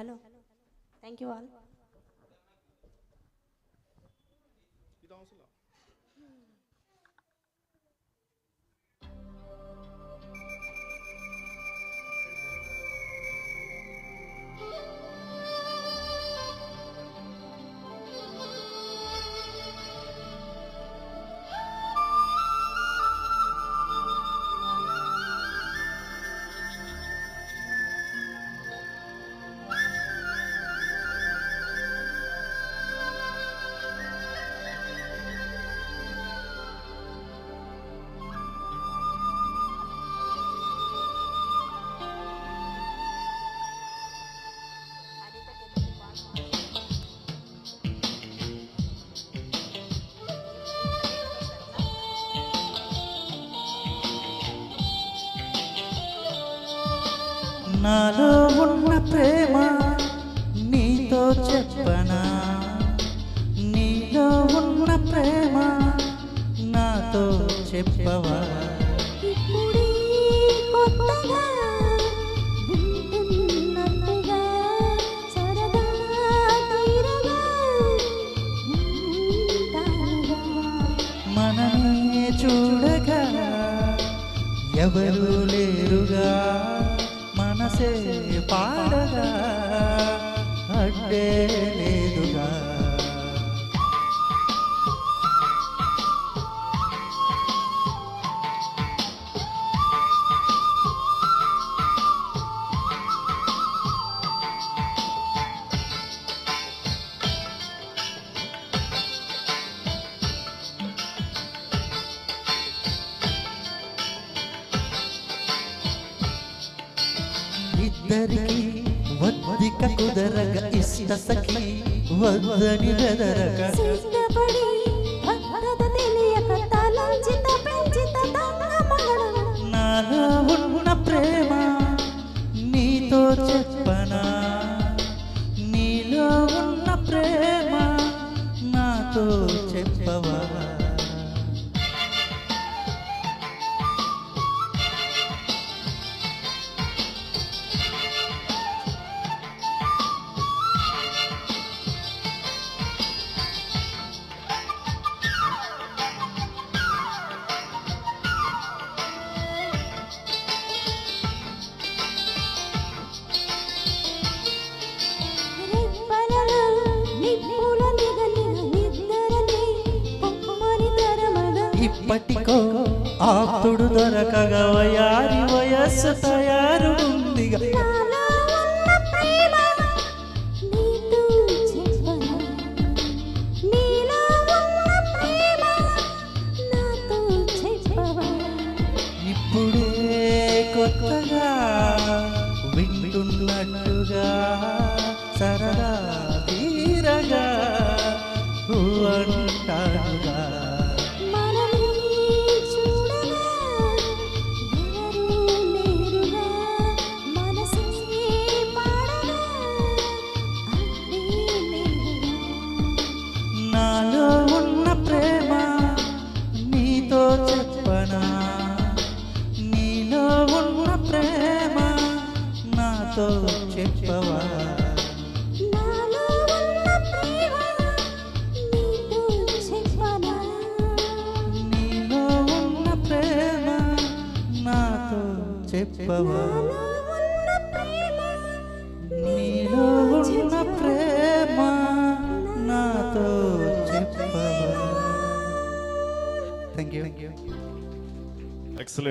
Hello, thank you all. నాలో ఉన్న ప్రేమ నీతో చెప్పనా, నీలో ఉన్న ప్రేమ నాతో చెప్పవా. మనమే చూడగా ఎవరు లేరుగా, మనసే పాడగా అడ్డే లేదుగా. ఇద్దరికి వద్దిక కుదరగ ఇష్ట సఖి వద్దని బెదరగ, నాలో ఉన్న ప్రేమ నీతో చెప్పనా, నీలో ఉన్న ప్రేమ నాతో చెప్పవా. ఇప్పటికో ఆప్తుడు దొరకగా వయారి వయస్సు తయారు ఉందిగా. ఇప్పుడే కొత్తగా వింటున్నట్టుగా సరదా తీరగా అంటానుగా. నాలో ఉన్న ప్రేమ నీతో చెప్పనా, నీలో ఉన్న ప్రేమ నాతో చెప్పవా. నీలో ఉన్న ప్రేమ నాతో చెప్పవా. నీలో ఉన్న ప్రేమ నాతో చెప్పవా. Thank you. Excellent.